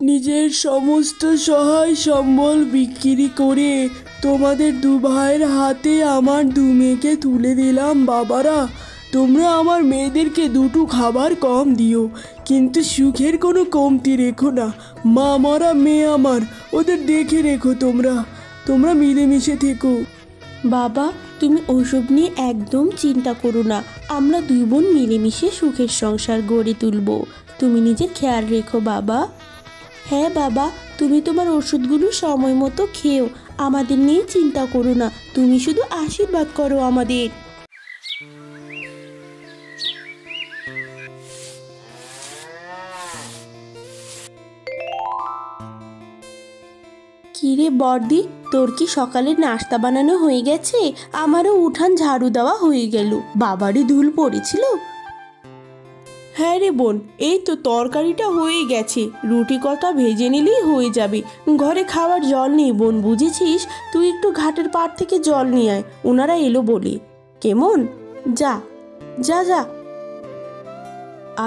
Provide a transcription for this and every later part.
নিজের সমস্ত সহায় সম্বল বিক্রি করে তোমাদের দু ভাইয়ের হাতে আমার দু মেয়েকে তুলে দিলাম। বাবারা, তোমরা আমার মেয়েদেরকে দুটো খাবার কম দিও, কিন্তু সুখের কোনো কমতি রেখো না। মা মরা মেয়ে আমার, ওদের দেখে রেখো। তোমরা মিলেমিশে থেকো। বাবা, তুমি ওসব নিয়ে একদম চিন্তা করো না। আমরা দুই বোন মিলেমিশে সুখের সংসার গড়ে তুলব। তুমি নিজের খেয়াল রেখো বাবা। হ্যাঁ বাবা, তুমি তোমার ওষুধগুলো সময় মতো খেও। আমাদের নিয়ে চিন্তা করো না, তুমি শুধু আশীর্বাদ করো আমাদের। কিরে বর্দি, তোর কি সকালে নাস্তা বানানো হয়ে গেছে? আমারও উঠান ঝাড়ু দেওয়া হয়ে গেল। বাবারই ধুল পড়েছিল। হ্যাঁ রে বোন, এই তো তরকারিটা হয়ে গেছে। রুটি কটা ভেজে নিলেই হয়ে যাবে। ঘরে খাওয়ার জল নেই বোন, বুঝেছিস? তুই একটু ঘাটের পাড় থেকে জল নিয়ে আয়, ওনারা এলো বলে। কেমন? যা যা যা।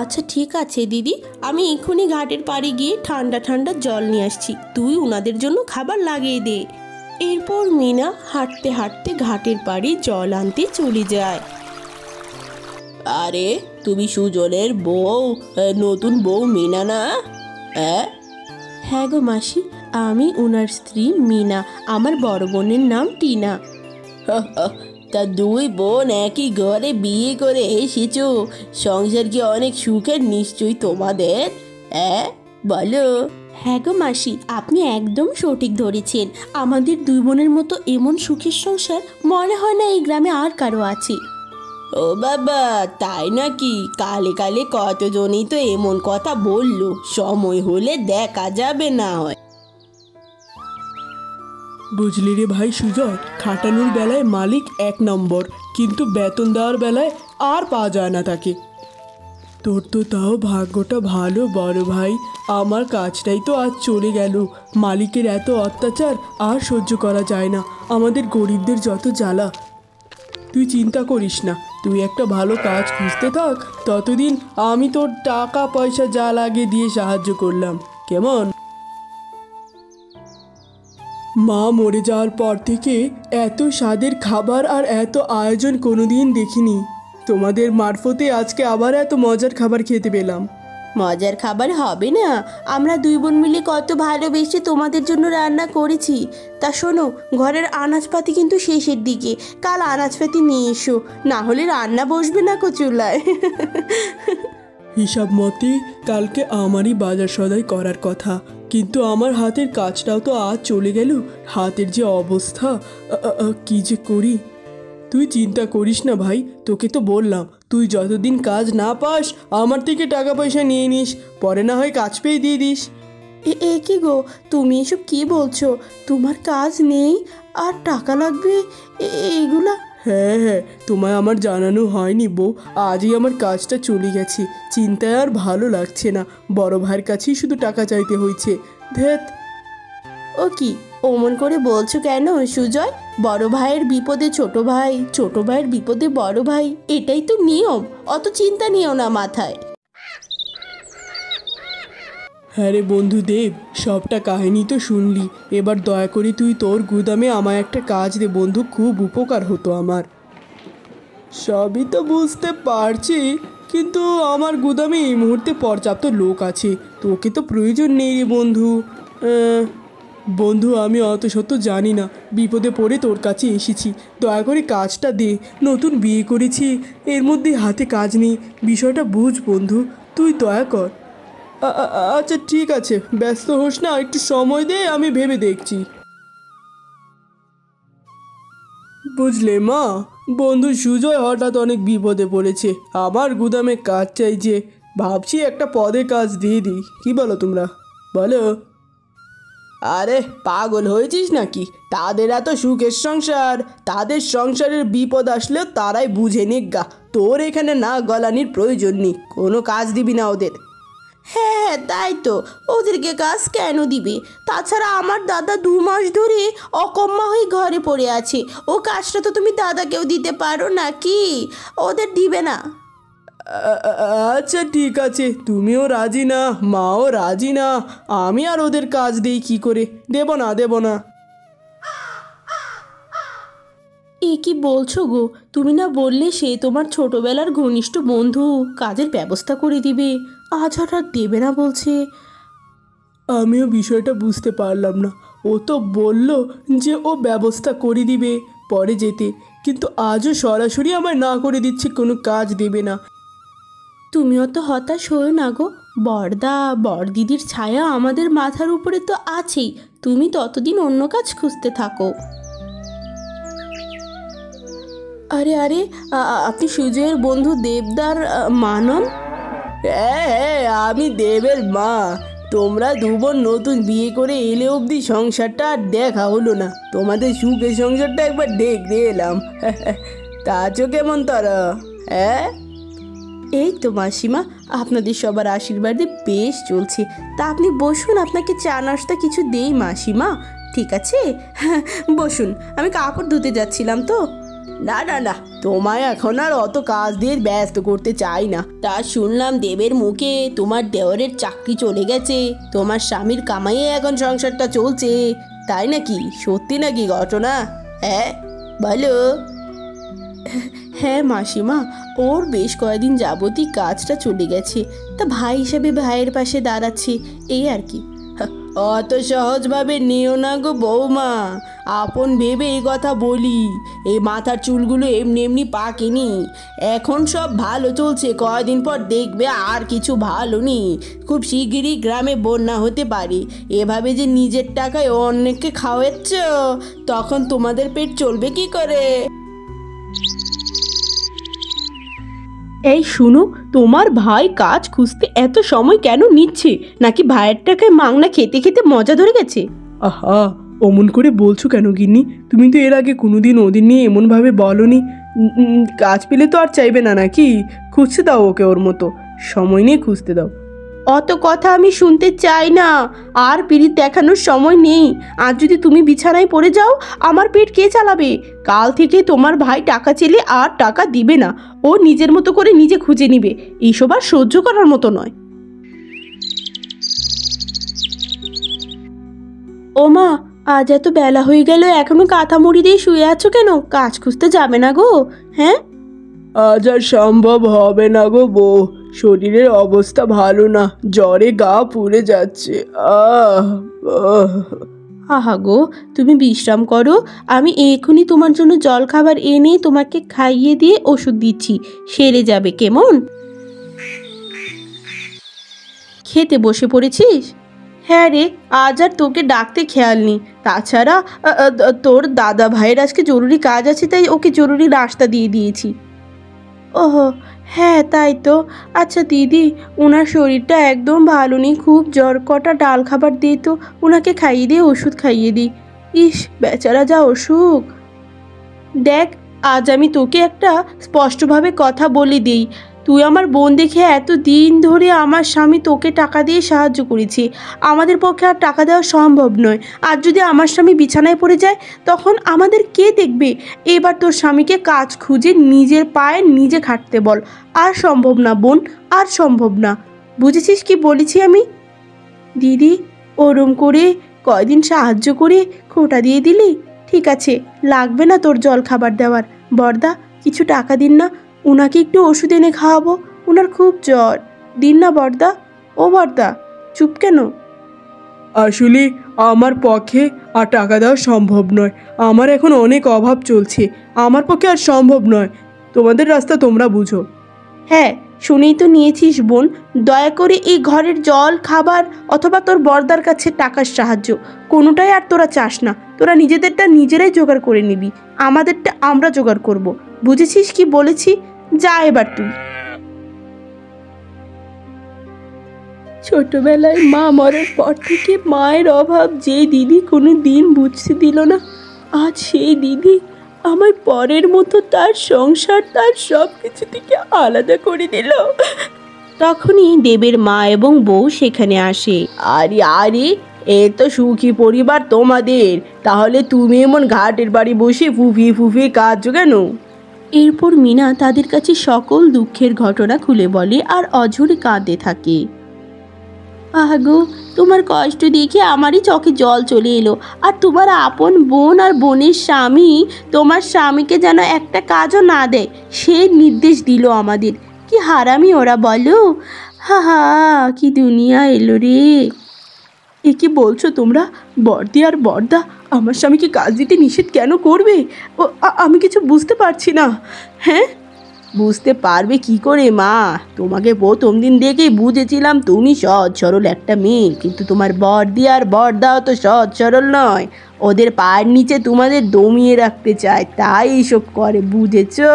আচ্ছা ঠিক আছে দিদি, আমি এক্ষুনি ঘাটের পাড়ে গিয়ে ঠান্ডা ঠান্ডা জল নিয়ে আসছি। তুই ওনাদের জন্য খাবার লাগিয়ে দে। এরপর মিনা হাঁটতে হাঁটতে ঘাটের পাড়ে জল আনতে চলে যায়। আরে, তুমি সুজনের বউ, নতুন বউ মিনা না? হ্যাঁ গো মাসি, আমি ওনার স্ত্রী মিনা। আমার বড় বোনের নাম টিনা। তা দুই বোন একই ঘরে বিয়ে করে এসেছো, সংসার কি অনেক সুখের নিশ্চয়ই তোমাদের? বলো। হ্যাঁ গো মাসি, আপনি একদম সঠিক ধরেছেন। আমাদের দুই বোনের মতো এমন সুখের সংসার মনে হয় না এই গ্রামে আর কারো আছে। ও বাবা, তাই নাকি? কালে কালে কতজনই তো এমন কথা বললো। সময় হলে দেখা যাবে না হয়। বুঝলি রে ভাই সুজয়, খাটানোর বেলায় মালিক এক নম্বর, কিন্তু বেতন দেওয়ার বেলায় আর পাওয়া যায় না তাকে। তোর তো তাও ভাগ্যটা ভালো বড় ভাই। আমার কাজটাই তো আজ চলে গেল। মালিকের এত অত্যাচার আর সহ্য করা যায় না। আমাদের গরিবদের যত জ্বালা। তুই চিন্তা করিস না, তুই একটা ভালো কাজ খুঁজতে থাক। ততদিন আমি তোর টাকা পয়সা যা লাগে দিয়ে সাহায্য করলাম, কেমন? মা মরে যাওয়ার পর থেকে এত স্বাদের খাবার আর এত আয়োজন কোনোদিন দেখিনি। তোমাদের মারফতে আজকে আবার এত মজার খাবার খেতে পেলাম। মজার খাবার হবে না? আমরা দুই বোন মিলে কত ভালোবেসে তোমাদের জন্য রান্না করেছি। তা শোনো, ঘরের আনাজপাতি কিন্তু শেষের দিকে। কাল আনাজপাতি নিয়ে এসো, না হলে রান্না বসবে না চুলায়। হিসাব মতে কালকে আমারই বাজার সদাই করার কথা, কিন্তু আমার হাতের কাজটাও তো আজ চলে গেল। হাতের যে অবস্থা, কি যে করি। তুই চিন্তা করিস না ভাই, তোকে তো বললাম তুই যতদিন কাজ না পাস আমার থেকে টাকা পয়সা নিয়ে নিস, পরে না হয় কাজ পেয়ে দিয়ে দিস। এ কি গো, তুমি এসব কি বলছো? তোমার কাজ নেই আর টাকা লাগবে এইগুলা? হ্যাঁ, তোমায় আমার জানানো হয়নি বউ। আজই আমার কাজটা চলে গেছে। চিন্তায় আর ভালো লাগছে না। বড় ভাইয়ের কাছেই শুধু টাকা চাইতে হয়েছে। ধ্যাত। ও কি অমন করে বলছো কেন সুজয়? বড় ভাইয়ের বিপদে ছোট ভাই, ছোট ভাইয়ের বিপদে বড় ভাই, এটাই তো নিয়ম। অত চিন্তা নিও না মাথায়। হ্যাঁ রে বন্ধু দেব, সবটা কাহিনী তো শুনলি। এবার দয়া করে তুই তোর গুদামে আমায় একটা কাজ দে বন্ধু, খুব উপকার হতো আমার। সবই তো বুঝতে পারছি, কিন্তু আমার গুদামে এই মুহূর্তে পর্যাপ্ত লোক আছে। তোকে তো প্রয়োজন নেই রে বন্ধু। বন্ধু, আমি অত শত জানি না, বিপদে পড়ে তোর কাছে এসেছি। দয়া করে কাজটা দে। নতুন বিয়ে করেছি, এর মধ্যে হাতে কাজ নেই। বিষয়টা বুঝ বন্ধু, তুই দয়া কর। আচ্ছা ঠিক আছে, ব্যস্ত হোস না, একটু সময় দে, আমি ভেবে দেখছি। বুঝলে মা, বন্ধু সুজয় হঠাৎ অনেক বিপদে পড়েছে। আমার গুদামে কাজ চাইছে। ভাবছি একটা পদে কাজ দিয়ে দিই, কি বলো তোমরা? বলো। আরে পাগল হয়েছিস নাকি? তাদের এত সুখের সংসার, তাদের সংসারের বিপদ আসলেও তারাই বুঝে নিজ্ঞা। তোর এখানে না গলানির প্রয়োজন নেই, কোনো কাজ দিবি না ওদের। হ্যাঁ তাই তো, ওদেরকে কাজ কেন দিবে? তাছাড়া আমার দাদা 2 মাস ধরে অকম্মা হয়ে ঘরে পড়ে আছে। ও কাজটা তো তুমি দাদাকেও দিতে পারো নাকি? ওদের দিবে না। আচ্ছা ঠিক আছে, তুমিও রাজি না, মাও রাজি না, আমি আর ওদের কাজ দিই কি করে? দেব না। এ কি বলছো গো? তুমি না বললে সে তোমার ছোটবেলার ঘনিষ্ঠ বন্ধু, কাজের ব্যবস্থা করে দিবে, আজ হঠাৎ দেবে না বলছে। আমিও বিষয়টা বুঝতে পারলাম না। ও তো বলল যে ও ব্যবস্থা করে দিবে পরে যেতে, কিন্তু আজও সরাসরি আমায় না করে দিচ্ছে, কোনো কাজ দেবে না। তুমিও তো হতাশ হও না গো, বড়দা বড়দিদির ছায়া আমাদের মাথার উপরে তো আছেই, তুমি ততদিন অন্য কাজ খুঁজতে থাকো। আরে আরে, আপনি সুজয়ের বন্ধু দেবদার মা নন? হ্যাঁ, আমি দেবের মা। তোমরা দু বোন নতুন বিয়ে করে এলে অবধি সংসারটা আর দেখা হলো না। তোমাদের সুখের সংসারটা একবার দেখতে এলাম। তা আছো কেমন তারা? হ্যাঁ, এই তো মাসিমা, আপনাদের সবার আশীর্বাদে বেশ চলছে। তা আপনি বসুন, আপনাকে চা নাস্তা কিছু দেই মাসিমা। ঠিক আছে, হ্যাঁ বসুন, আমি কাপড় ধুতে যাচ্ছিলাম তো। না, তোমায় এখন আর অত কাজ দিয়ে ব্যস্ত করতে চাই না। তা শুনলাম দেবের মুখে তোমার দেওরের চাকরি চলে গেছে, তোমার স্বামীর কামাইয়ে এখন সংসারটা চলছে, তাই নাকি? সত্যি নাকি ঘটনা? হ্যাঁ বলো। হ্যাঁ মাসিমা, ওর বেশ কয়েকদিন যাবতই কাজটা চলে গেছে, তা ভাই হিসেবে ভাইয়ের পাশে দাঁড়াচ্ছে, এই আর কি। অত সহজভাবে নিও না গো বৌমা, আপন ভেবে এই কথা বলি। এই মাথার চুলগুলো এমনি এমনি পাকেনি, এখন সব ভালো চলছে, কয়দিন পর দেখবে আর কিছু ভালো নেই। খুব শিগগিরই গ্রামে বন্যা হতে পারে। এভাবে যে নিজের টাকায় অন্যকে খাওয়াচ্ছ, তখন তোমাদের পেট চলবে কি করে? এই শুনো, তোমার ভাই কাজ খুঁজতে এত সময় কেন নিচ্ছে? নাকি ভাইয়ের টাকায় মাংনা খেতে খেতে মজা ধরে গেছে? আহা, অমন করে বলছো কেন গিন্নি? তুমি তো এর আগে কোনোদিন ওদের নিয়ে এমনভাবে বলনি। কাজ পেলে তো আর চাইবে না নাকি? খুঁজতে দাও ওকে, ওর মতো সময় নিয়ে খুঁজতে দাও। অত কথা আমি শুনতে চাই না, আর পিরিত দেখানোর সময় নেই। আর যদি তুমি বিছানায় পড়ে যাও, আমার পেট কে চালাবে? কাল থেকে তোমার ভাই টাকা চেলে আর টাকা দিবে না, ও নিজের মতো করে নিজে খুঁজে নিবে। এইসব আর সহ্য করার মতো নয়। ও মা, আজ এত বেলা হয়ে গেল, এখনো কাঁথা মুড়ি দিয়ে শুয়ে আছো কেন? কাজ খুঁজতে যাবে না গো? হ্যাঁ, আজ আর সম্ভব হবে না গো বউ, শরীরের অবস্থা ভালো না, জ্বরে গা পুড়ে যাচ্ছে। আহা গো, তুমি বিশ্রাম করো, আমি এক্ষুনি তোমার জন্য জল খাবার এনে তোমাকে খাইয়ে দিয়ে ওষুধ দিচ্ছি, সেরে যাবে কেমন? খেতে বসে পড়েছিস? হ্যাঁ রে, আজ আর তোকে ডাকতে খেয়াল নেই। তাছাড়া তোর দাদা ভাইয়ের আজকে জরুরি কাজ আছে, তাই ওকে জরুরি নাশতা দিয়ে দিয়েছি। ওহো, হ্যাঁ তাই তো। আচ্ছা দিদি, ওনার শরীরটা একদম ভালো নেই, খুব জ্বর, কটা ডাল খাবার দিয়ে তো ওনাকে খাইয়ে দিয়ে ওষুধ খাইয়ে দিই। ইস বেচারা যা অসুখ। দেখ, আজ আমি তোকে একটা স্পষ্টভাবে কথা বলে দিই, তুই আমার বোন দেখে এত দিন ধরে আমার স্বামী তোকে টাকা দিয়ে সাহায্য করেছে, আমাদের পক্ষে আর টাকা দেওয়া সম্ভব নয়। আর যদি আমার স্বামী বিছানায় পড়ে যায়, তখন আমাদের কে দেখবে? এবার তোর স্বামীকে কাজ খুঁজে নিজের পায়ে নিজে খাটতে বল। আর সম্ভব না বোন, আর সম্ভব না। বুঝেছিস কি বলেছি আমি? দিদি, ওরম করে কয়দিন সাহায্য করে খোটা দিয়ে দিলি। ঠিক আছে, লাগবে না তোর জল খাবার দেওয়ার। বড়দা, কিছু টাকা দিন না, ওনাকে একটু ওষুধ এনে খাওয়াবো, ওনার খুব জ্বর। দিন না বড়দা। ও বড়দা, চুপ কেন? আসলে আমার পক্ষে আর টাকা দেওয়া সম্ভব নয়, আমার এখন অনেক অভাব চলছে, আমার পক্ষে আর সম্ভব নয়। তোমাদের রাস্তা তোমরা বুঝো। হ্যাঁ, শুনেই তো নিয়েছিস বোন, দয়া করে এই ঘরের জল খাবার অথবা তোর বড়দার কাছে টাকার সাহায্য কোনোটাই আর তোরা চাস না। তোরা নিজেদেরটা নিজেরাই জোগাড় করে নিবি, আমাদেরটা আমরা জোগাড় করব। বুঝেছিস কি বলেছি? যা এবার তুই। ছোটবেলায় মা মরার পর থেকে মায়ের অভাব যে দিদি কোনো দিন বুঝতে দিল না, আজ সেই দিদি আমার পরের মতো তার সংসার, তার সব কিছু থেকে আলাদা করে দিল। তখনই দেবের মা এবং বউ সেখানে আসে। আরে আরে, এ তো সুখী পরিবার তোমাদের, তাহলে তুমি এমন ঘাটের বাড়ি বসে ফুফিয়ে ফুফিয়ে কাঁদছো কেন? এরপর মিনা তাদের কাছে সকল দুঃখের ঘটনা খুলে বলে আর অঝরে কাঁদতে থাকে। গো, তোমার কষ্ট দেখে আমারই চোখে জল চলে এলো। আর তোমার আপন বোন আর বোনের স্বামী তোমার স্বামীকে যেন একটা কাজও না দেয় সে নির্দেশ দিল আমাদের। কি হারামি ওরা বলো। হা হা, কি দুনিয়া এলো রে। এ কি বলছো তোমরা? বর্দি আর বর্দা আমার স্বামীকে কাজ দিতে নিষেধ কেন করবে? আমি কিছু বুঝতে পারছি না। হ্যাঁ, বুঝতে পারবে কি করে মা? তোমাকে প্রথম দিন দেখেই বুঝেছিলাম তুমি সহজ সরল একটা মেয়ে, কিন্তু তোমার বর্দি আর বর্দাও তো সহজ সরল নয়। ওদের পায়ের নিচে তোমাদের দমিয়ে রাখতে চায়, তাই এইসব করে, বুঝেছো?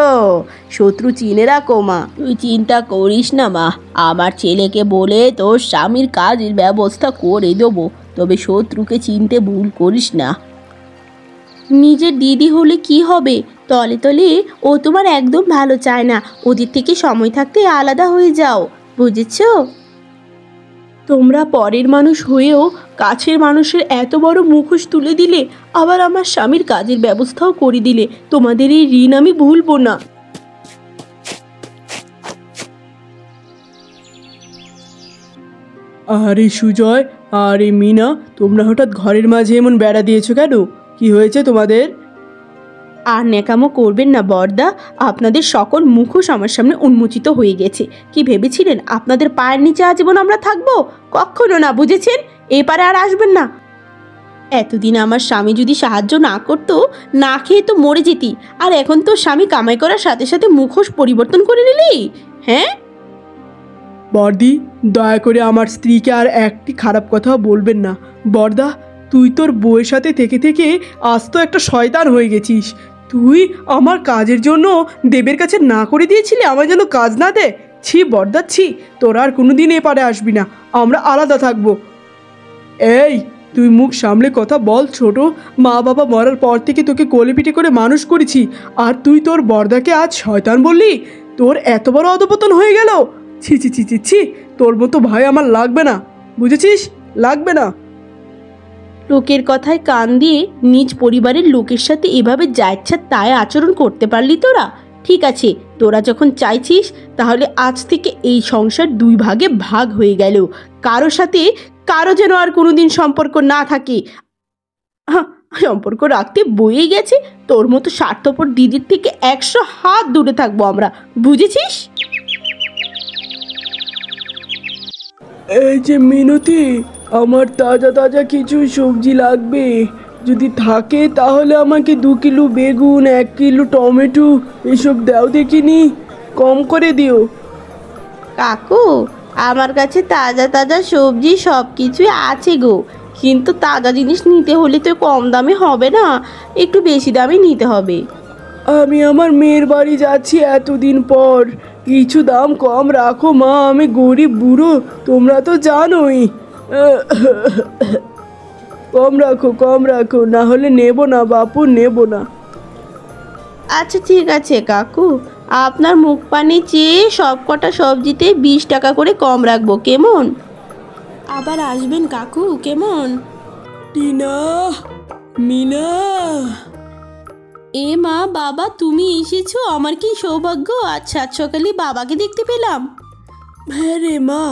শত্রু চিনে রাখো মা। তুই চিন্তা করিস না মা, আমার ছেলেকে বলে তোর স্বামীর কাজের ব্যবস্থা করে দেবো, তবে শত্রুকে চিনতে ভুল করিস না। নিজের দিদি হলে কি হবে, তলে তলে ও তোমার একদম ভালো চায় না। ওদের থেকে সময় থাকতে আলাদা হয়ে যাও, বুঝেছো? তোমরা পরের মানুষ হয়েও কাছের মানুষের এত বড় মুখোশ তুলে দিলে, আবার আমার স্বামীর কাজের ব্যবস্থাও করে দিলে। তোমাদের এই ঋণ আমি ভুলবো না। আরে সুজয়, আরে মিনা, তোমরা হঠাৎ ঘরের মাঝে এমন বেড়া দিয়েছো কেন? কি হয়েছে তোমাদের? আর ন্যাকামো করবেন না বর্দা, আপনাদের সকল মুখোশ আমার সামনে উন্মোচিত হয়ে গেছে। কি ভেবেছিলেন আপনাদের পায়ের নিচে আজীবন আমরা থাকবো? কখনো না, বুঝেছেন? এপারে আর আসবেন না। এতদিন আমার স্বামী যদি সাহায্য না করতো, না খেয়ে তো মরে যেতি। আর এখন তো স্বামী কামাই করার সাথে সাথে মুখোশ পরিবর্তন করে নিলি। হ্যাঁ বর্দি, দয়া করে আমার স্ত্রীকে আর একটি খারাপ কথা বলবেন না। বর্দা, তুই তোর বউয়ের সাথে থেকে থেকে আজ তো একটা শয়তান হয়ে গেছিস। তুই আমার কাজের জন্য দেবের কাছে না করে দিয়েছিলি আমার যেন কাজ না দে। ছি বর্দা, ছি। তোরা আর কোনোদিন এপারে আসবি না, আমরা আলাদা থাকবো। এই, তুই মুখ সামলে কথা বল ছোট। মা বাবা মরার পর থেকে তোকে কোলে পিঠে করে মানুষ করেছি, আর তুই তোর বর্দাকে আজ শয়তান বললি? তোর এত বড় অধপতন হয়ে গেল? ছি ছি ছি ছি ছি, তোর মতো ভাই আমার লাগবে না, বুঝেছিস? লাগবে না। লোকের কথায় কান দিয়ে নিজ পরিবারের লোকের সাথে এভাবে যা ইচ্ছা তাই আচরণ করতে পারলি তোরা? ঠিক আছে, তোরা যখন চাইছিস, তাহলে আজ থেকে এই সংসার দুই ভাগে ভাগ হয়ে গেল। কারো সাথে কারো যেন আর কোনোদিন সম্পর্ক না থাকে। সম্পর্ক রাখতে বয়ে গেছে। তোর মতো স্বার্থপর দিদির থেকে 100 হাত দূরে থাকবো আমরা, বুঝেছিস? এই যে মিনতি, আমার তাজা তাজা কিছু সবজি লাগবে। যদি থাকে তাহলে আমাকে 2 কিলো বেগুন, 1 কিলো টমেটো এসব দাও দেখিনি, কম করে দিও। কাকু, আমার কাছে তাজা তাজা সবজি সব কিছুই আছে গো, কিন্তু তাজা জিনিস নিতে হলে তো কম দামে হবে না, একটু বেশি দামে নিতে হবে। আমি আমার মেয়ের বাড়ি যাচ্ছি এতদিন পর, কিছু দাম কম রাখো মা, আমি গরিব বুড়ো, তোমরা তো জানোই। কম রাখো, না হলে নেব না বাপু, নেব না। আচ্ছা ঠিক আছে কাকু, আপনার মুখ পানি চেয়ে সব কটা সবজিতে 20 টাকা করে কম রাখবো, কেমন? আবার আসবেন কাকু, কেমন? টিনা, মিনা। এ মা, বাবা তুমি এসেছো, আমার কি সৌভাগ্য। আচ্ছা সকালে বাবাকে দেখতে পেলাম। হ্যাঁ রে মা,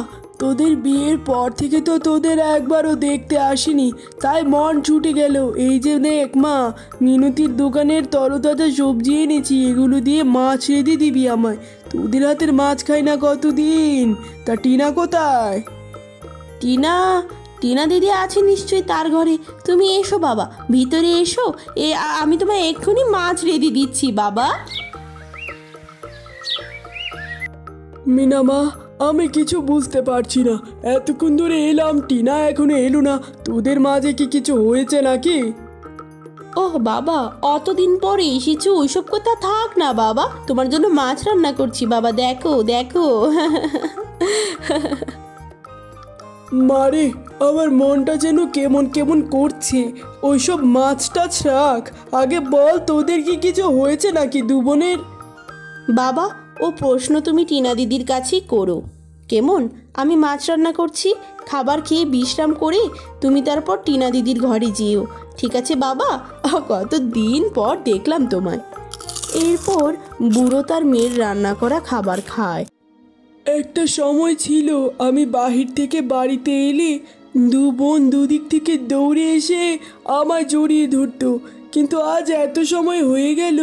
তোদের বিয়ের পর থেকে তো তোদের একবারও দেখতে আসিনি, তাই মন ছুটে গেল। এই যে দেখ মা, মিনতির দোকানের তরতাজা সবজি এনেছি, এগুলো দিয়ে মাছ রেঁধে দিবি আমায়। তোদের হাতের মাছ খাই না কতদিন। তা টিনা কোথায়? টিনা টিনা দিদি আছে নিশ্চয়ই তার ঘরে। তুমি এসো বাবা, ভিতরে এসো। আমি তোমায় এক্ষুনি মাছ রেঁধে দিচ্ছি বাবা। মিনা মা, আমি কিছু বুঝতে পারছি না, এতক্ষণ ধরে এলাম, টিনা এখনো এলো না। তোদের মাঝে কি কিছু হয়েছে নাকি? ওহ বাবা, অতদিন পরে এসেছো, ওইসব কথা থাক না বাবা। তোমার জন্য মাছ রান্না করছি বাবা, দেখো দেখো। মারে, আমার মনটা যেন কেমন কেমন করছে। ওইসব মাছ টাছ রাখ, আগে বল তোদের কি কিছু হয়েছে নাকি দু বোনের? বাবা, ও প্রশ্ন তুমি টিনা দিদির কাছেই করো, কেমন? আমি মাছ রান্না করছি, খাবার খেয়ে বিশ্রাম করে তুমি তারপর টিনা দিদির ঘরে যেও, ঠিক আছে বাবা? কত দিন পর দেখলাম তোমায়। এরপর বুড়ো তার মেয়ের রান্না করা খাবার খায়। একটা সময় ছিল আমি বাহির থেকে বাড়িতে এলে দু বোন দুদিক থেকে দৌড়ে এসে আমায় জড়িয়ে ধরতো, কিন্তু আজ এত সময় হয়ে গেল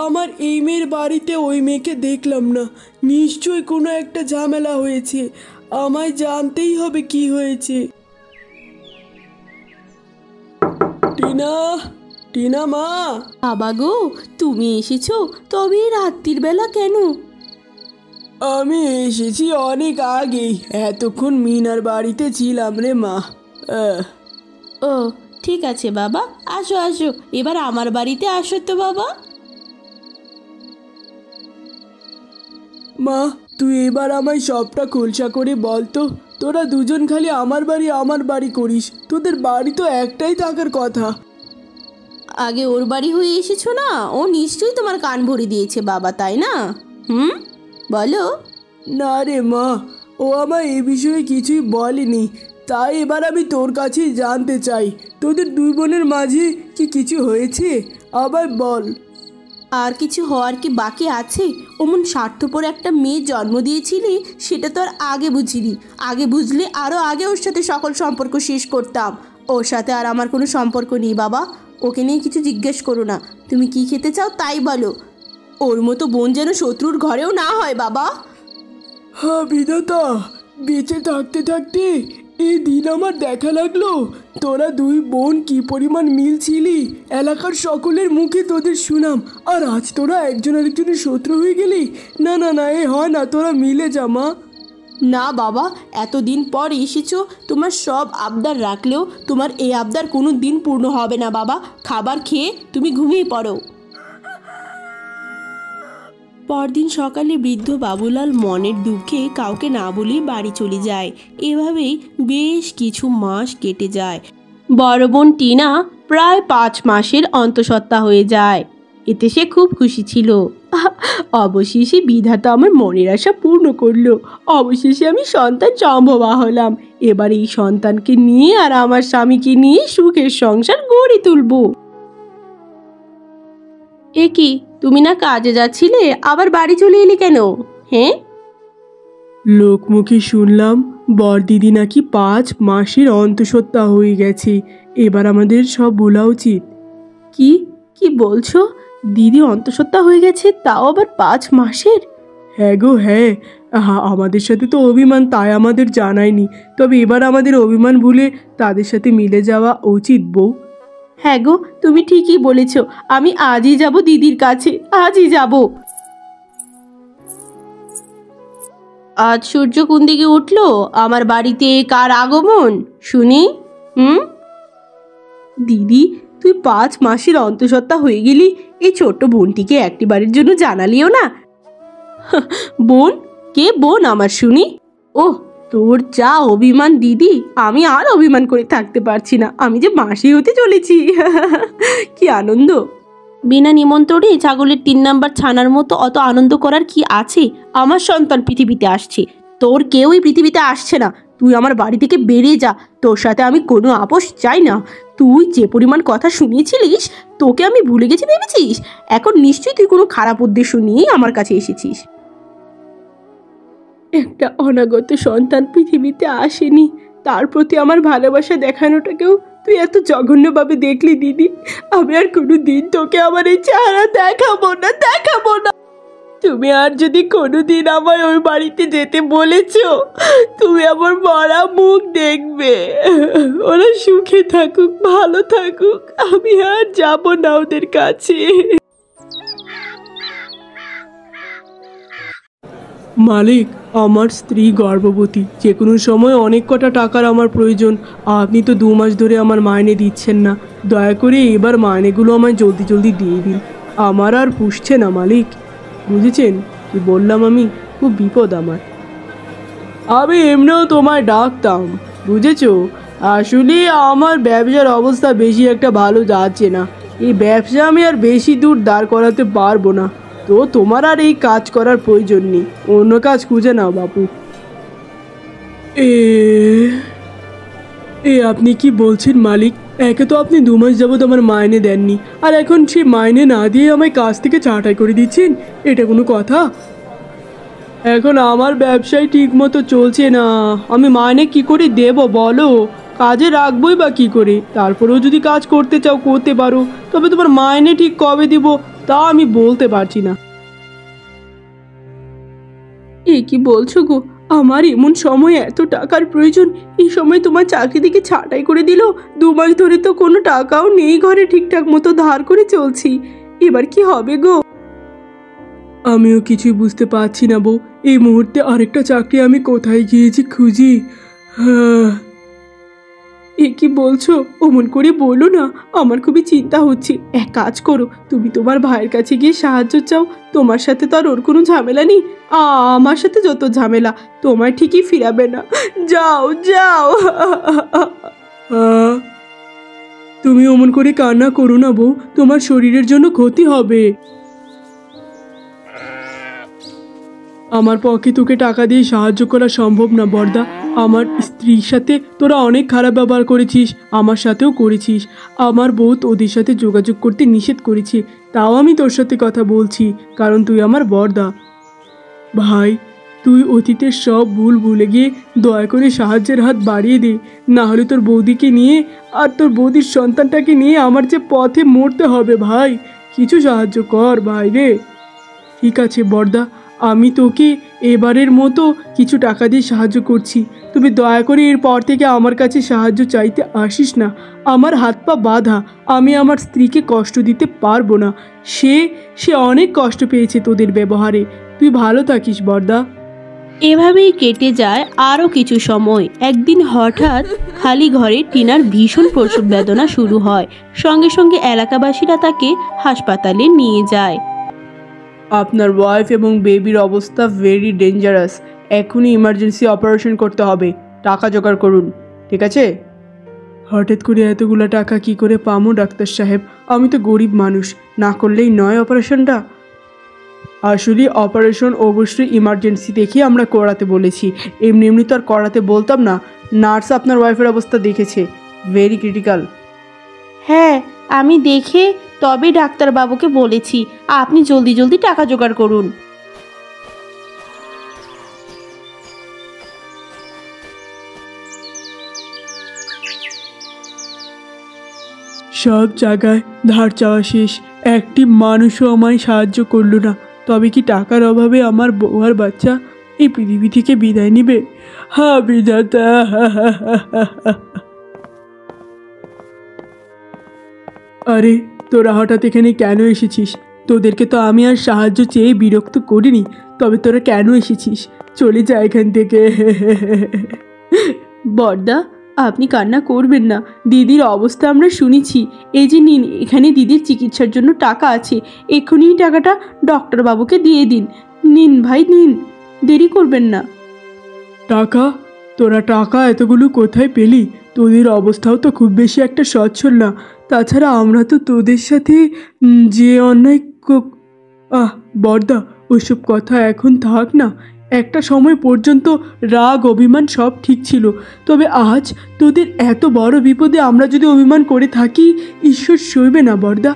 আমার এই মেয়ের বাড়িতে ওই মেয়েকে দেখলাম না। নিশ্চয়ই কোনো একটা ঝামেলা হয়েছে, আমায় জানতেই হবে কি হয়েছে। টিনা, টিনা মা। বাবা গো, তুমি এসেছো? তবে রাত্রির বেলা কেন? আমি এসেছি অনেক আগেই, এতক্ষণ মিনার বাড়িতে ছিলাম রে মা। ও ঠিক আছে বাবা, আসো আসো, এবার আমার বাড়িতে আসো তো বাবা। মা, তুই এবার আমায় সবটা খোলসা করে বল তো, তোরা দুজন খালি আমার বাড়ি করিস, তোদের বাড়ি তো একটাই থাকার কথা। আগে ওর বাড়ি হয়ে এসেছো না, ও নিশ্চয়ই তোমার কান ভরে দিয়েছে বাবা, তাই না? বলো। না রে মা, ও আমায় এ বিষয়ে কিছুই বলেনি, তাই এবার আমি তোর কাছেই জানতে চাই, তোদের দুই বোনের মাঝে কি কিছু হয়েছে? আবার বল। আর কিছু হওয়ার কি বাকি আছে? অমন স্বার্থপর একটা মেয়ে জন্ম দিয়েছিলি, সেটা তো আর আগে বুঝিনি। আগে বুঝলে আরও আগে ওর সাথে সকল সম্পর্ক শেষ করতাম। ওর সাথে আর আমার কোনো সম্পর্ক নেই বাবা, ওকে নিয়ে কিছু জিজ্ঞেস করো না। তুমি কি খেতে চাও তাই বলো। ওর মতো বোন যেন শত্রুর ঘরেও না হয় বাবা। হ্যাঁ বিধাতা, বেঁচে থাকতে থাকতে এই দিন আমার দেখা লাগলো। তোরা দুই বোন কি পরিমাণ মিল ছিলি, এলাকার সকলের মুখে তোদের সুনাম, আর আজ তোরা একজন আরেকজনের শত্রু হয়ে গেলি। না না না, এ হয় না, তোরা মিলে যা মা। না বাবা, এতদিন পর এসেছো, তোমার সব আবদার রাখলেও তোমার এই আবদার কোনো দিন পূর্ণ হবে না বাবা। খাবার খেয়ে তুমি ঘুমিয়ে পড়ো। পরদিন সকালে বৃদ্ধ বাবুলাল মনের দুঃখে কাউকে না বলেই বাড়ি চলে যায়। এভাবেই বেশ কিছু মাস কেটে যায়। বড় বোন টিনা প্রায় 5 মাসের অন্তঃসত্ত্বা হয়ে যায়। এতে সে খুব খুশি ছিল। অবশেষে বিধাতা আমার মনের আশা পূর্ণ করলো। অবশেষে আমি সন্তান সম্ভবা হলাম। এবার এই সন্তানকে নিয়ে আর আমার স্বামীকে নিয়ে সুখের সংসার গড়ে তুলবো। এ কি, তুমি না কাজে যাচ্ছিলে, আবার বাড়ি চলে এলে কেন? হ্যাঁ, লোকমুখে শুনলাম বড়দিদি নাকি 5 মাসের অন্তঃসত্ত্বা হয়ে গেছে, এবার আমাদের সব বলা উচিত। কি কি বলছো? দিদি অন্তঃসত্ত্বা হয়ে গেছে, তাও আবার 5 মাসের? হ্যাঁ গো হ্যাঁ, আমাদের সাথে তো অভিমান, তাই আমাদের জানায়নি, তবে এবার আমাদের অভিমান ভুলে তাদের সাথে মিলে যাওয়া উচিত বউ। হ্যাঁ গো, তুমি ঠিকই বলেছ। আমি আজই যাব দিদির কাছে, আজই যাব। আজ সূর্য কোন দিকে উঠলো? আমার বাড়িতে কার আগমন শুনি? দিদি, তুই 5 মাসের অন্তঃসত্ত্বা হয়ে গেলি, এই ছোট্ট বোনটিকে একটিবারের জন্য জানালিও না? বোন? কে বোন আমার শুনি? ওহ, তোর যা অভিমান দিদি, আমি আর অভিমান করে থাকতে পারছি না। আমি যে মাসি হতে চলেছি, কি আনন্দ! বিনা নিমন্ত্রণে ছাগলের 3 নাম্বার ছানার মতো অত আনন্দ করার কি আছে? আমার সন্তান পৃথিবীতে আসছে, তোর কেউই পৃথিবীতে আসছে না। তুই আমার বাড়ি থেকে বেরিয়ে যা, তোর সাথে আমি কোনো আপোষ চাই না। তুই যে পরিমাণ কথা শুনিয়েছিলিস, তোকে আমি ভুলে গেছি ভেবেছিস? এখন নিশ্চয়ই তুই কোনো খারাপ উদ্দেশ্য নিয়েই আমার কাছে এসেছিস। একটা অনাগত সন্তান পৃথিবীতে আসেনি, তার প্রতি আমার ভালোবাসা দেখানোটাকেও তুই এত জঘন্যভাবে দেখলি দিদি। আমি আর কোনো দিন তোকে আমার এই চেহারা দেখাবো না, দেখাবো না। তুমি আর যদি কোনোদিন আমায় ওই বাড়িতে যেতে বলেছো, তুমি আমার মরা মুখ দেখবে। ওরা সুখে থাকুক, ভালো থাকুক, আমি আর যাব না ওদের কাছে। মালিক, আমার স্ত্রী গর্ভবতী, যে কোনো সময় অনেক কটা টাকার আমার প্রয়োজন। আপনি তো 2 মাস ধরে আমার মাইনে দিচ্ছেন না, দয়া করে এবার মাইনেগুলো আমায় জলদি জলদি দিয়ে দিন। আমার আর পুষছে না মালিক, বুঝেছেন কি বললাম? আমি খুব বিপদ আমার। আমি এমনিও তোমায় ডাকতাম, বুঝেছো? আসলে আমার ব্যবসার অবস্থা বেশি একটা ভালো যাচ্ছে না। এই ব্যবসা আমি আর বেশি দূর দাঁড় করাতে পারবো না, তো তোমার আর এই কাজ করার প্রয়োজন নেই, অন্য কাজ খুঁজে নাও বাপু। এ আপনি কি বলছেন মালিক? একে তো আপনি 2 মাস যাবত আমার মাইনে দেননি, আর এখন সেই মাইনে না দিয়ে আমায় কাজ থেকে ছাঁটাই করে দিচ্ছেন, এটা কোনো কথা? এখন আমার ব্যবসায় ঠিক মতো চলছে না, আমি মাইনে কি করে দেব বলো? কাজে রাখবোই বা কী করে? তারপরেও যদি কাজ করতে চাও করতে পারো, তবে তোমার মাইনে ঠিক কবে দিব তা আমি বলতে পারছি না। এ কি বলছো গো? আমার এমন সময় এত টাকার প্রয়োজন, এই সময় তোমার চাকরি থেকে ছাঁটাই করে দিল? 2 মাস ধরে তো কোনো টাকাও নেই ঘরে, ঠিকঠাক মতো ধার করে চলছি, এবার কি হবে গো? আমিও কিছুই বুঝতে পারছি না বউ, এই মুহূর্তে আরেকটা চাকরি আমি কোথায় গিয়েছি খুঁজি। এ কি বলছো? অমন করে বলো না, আমার খুবই চিন্তা হচ্ছে। এক কাজ করো, তুমি তোমার ভাইয়ের কাছে গিয়ে সাহায্য চাও, তোমার সাথে তো আর ওর কোনো ঝামেলা নেই, আমার সাথে যত ঝামেলা, তোমায় ঠিকই ফিরাবে না। যাও যাও। তুমি অমন করে কান্না করো না বউ, তোমার শরীরের জন্য ক্ষতি হবে। আমার পক্ষে তোকে টাকা দিয়ে সাহায্য করা সম্ভব না বর্দা। আমার স্ত্রীর সাথে তোরা অনেক খারাপ ব্যবহার করেছিস, আমার সাথেও করেছিস। আমার বউ তোদের সাথে যোগাযোগ করতে নিষেধ করেছে, তাও আমি তোর সাথে কথা বলছি, কারণ তুই আমার বর্দা। ভাই, তুই অতীতের সব ভুল ভুলে গিয়ে দয়া করে সাহায্যের হাত বাড়িয়ে দে, না হলে তোর বৌদিকে নিয়ে আর তোর বৌদির সন্তানটাকে নিয়ে আমার যে পথে মরতে হবে। ভাই, কিছু সাহায্য কর ভাই রে। ঠিক আছে বর্দা, আমি তোকে এবারের মতো কিছু টাকা দিয়ে সাহায্য করছি, তুমি দয়া করে এরপর থেকে আমার কাছে সাহায্য চাইতে আসিস না। আমার হাত পা বাঁধা, আমি আমার স্ত্রীকে কষ্ট দিতে পারবো না, সে অনেক কষ্ট পেয়েছে তোদের ব্যবহারে। তুই ভালো থাকিস বর্দা। এভাবেই কেটে যায় আরও কিছু সময়। একদিন হঠাৎ খালি ঘরে টিনার ভীষণ প্রসব বেদনা শুরু হয়। সঙ্গে সঙ্গে এলাকাবাসীরা তাকে হাসপাতালে নিয়ে যায়। আপনার ওয়াইফ এবং বেবির অবস্থা ভেরি ডেঞ্জারাস, এখনই ইমার্জেন্সি অপারেশন করতে হবে, টাকা জোগাড় করুন। ঠিক আছে? হঠাৎ করে এতগুলো টাকা কি করে পামো ডাক্তার সাহেব? আমি তো গরিব মানুষ, না করলেই নয় অপারেশনটা। আসলে অপারেশন অবশ্যই ইমার্জেন্সি দেখে আমরা করাতে বলেছি, এমনি এমনি তো আর করাতে বলতাম না। নার্স আপনার ওয়াইফের অবস্থা দেখেছে, ভেরি ক্রিটিক্যাল। হ্যাঁ, আমি দেখে তবে ডাক্তারবাবুকে বলেছি আপনি জলদি জলদি টাকা জোগাড় করুন। সব জায়গায় ধার চাওয়া শেষ, একটি মানুষও আমায় সাহায্য করলো না। তবে কি টাকার অভাবে আমার বউ আর বাচ্চা এই পৃথিবী থেকে বিদায় নিবে? হা বিধাতা। আরে তোরা হঠাৎ এখানে কেন এসেছিস? তোদেরকে তো আমি আর সাহায্য চেয়ে বিরক্ত করিনি, তবে তোরা কেন এসেছিস? চলে যা এখান থেকে। বড়দা, আপনি কান্না করবেন না, দিদির অবস্থা আমরা শুনেছি। এই যে নিন, এখানে দিদির চিকিৎসার জন্য টাকা আছে, এক্ষুনি টাকাটা ডক্টরবাবুকে দিয়ে দিন। নিন ভাই নিন, দেরি করবেন না। টাকা? তোরা টাকা এতগুলো কোথায় পেলি? তোদের অবস্থাও তো খুব বেশি একটা সচ্ছল না, তাছাড়া আমরা তো তোদের সাথে যে অন্যায় বড়দা, ওইসব কথা এখন থাক না। একটা সময় পর্যন্ত রাগ অভিমান সব ঠিক ছিল, তবে আজ তোদের এত বড় বিপদে আমরা যদি অভিমান করে থাকি, ঈশ্বর সইবে না বড়দা।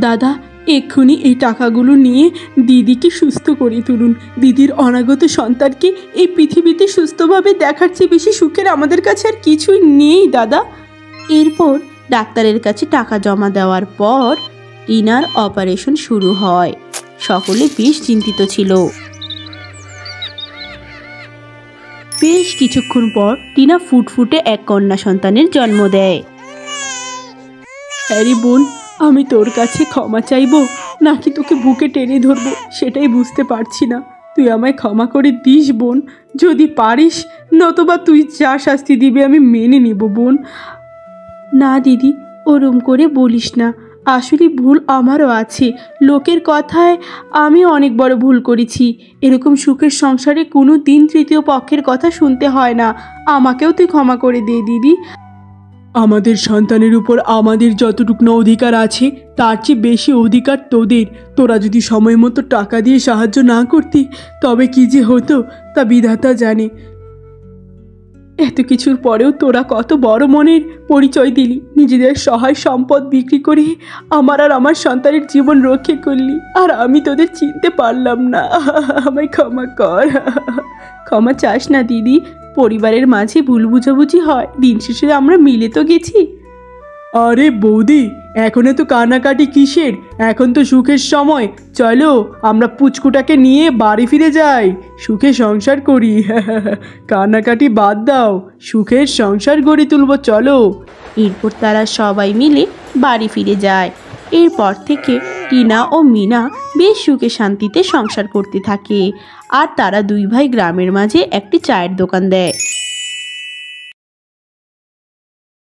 দাদা, এক্ষুনি এই টাকাগুলো নিয়ে দিদিকে সুস্থ করে তুলুন। দিদির অনাগত সন্তানকে এই পৃথিবীতে সুস্থভাবে দেখার চেয়ে বেশি সুখের আমাদের কাছে আর কিছুই নেই দাদা। এরপর ডাক্তারের কাছে টাকা জমা দেওয়ার পর টিনার অপারেশন শুরু হয়। সকলে বেশ চিন্তিত ছিল। বেশ কিছুক্ষণ পর টিনা ফুটফুটে এক কন্যা সন্তানের জন্ম দেয়। হ্যারি বোন, আমি তোর কাছে ক্ষমা চাইবো নাকি তোকে বুকে টেনে ধরবো সেটাই বুঝতে পারছি না। তুই আমায় ক্ষমা করে দিস বোন, যদি পারিস, নতুবা তুই যা শাস্তি দিবি আমি মেনে নিব বোন। না দিদি, ওরম করে বলিস না, আসলে ভুল আমারও আছে। লোকের কথায় আমি অনেক বড় ভুল করেছি। এরকম সুখের সংসারে কোনো দিন তৃতীয় পক্ষের কথা শুনতে হয় না। আমাকেও তুই ক্ষমা করে দে দিদি। আমাদের সন্তানের উপর আমাদের যতটুকু না অধিকার আছে, তার চেয়ে বেশি অধিকার তোদের। তোরা যদি সময় মতো টাকা দিয়ে সাহায্য না করতি, তবে কি যে হতো তা বিধাতা জানে। এত কিছুর পরেও তোরা কত বড় মনের পরিচয় দিলি, নিজেদের সহায় সম্পদ বিক্রি করে আমার আর আমার সন্তানের জীবন রক্ষা করলি, আর আমি তোদের চিনতে পারলাম না। আমায় ক্ষমা কর। ক্ষমা চাস না দিদি, পরিবারের মাঝে ভুল বুঝাবুঝি হয়, দিন শেষে আমরা মিলে তো গেছি। আরে বৌদি, এখন তো কান্নাকাটি কিসের, এখন তো সুখের সময়। চলো আমরা পুচকুটাকে নিয়ে বাড়ি ফিরে যাই, সুখে সংসার করি। কান্নাকাটি বাদ দাও, সুখের সংসার গড়ে তুলবো, চলো। এরপর তারা সবাই মিলে বাড়ি ফিরে যায়। এরপর থেকে টিনা ও মিনা বেশ সুখে শান্তিতে সংসার করতে থাকে। আর তারা দুই ভাই গ্রামের মাঝে একটি চায়ের দোকান দেয়।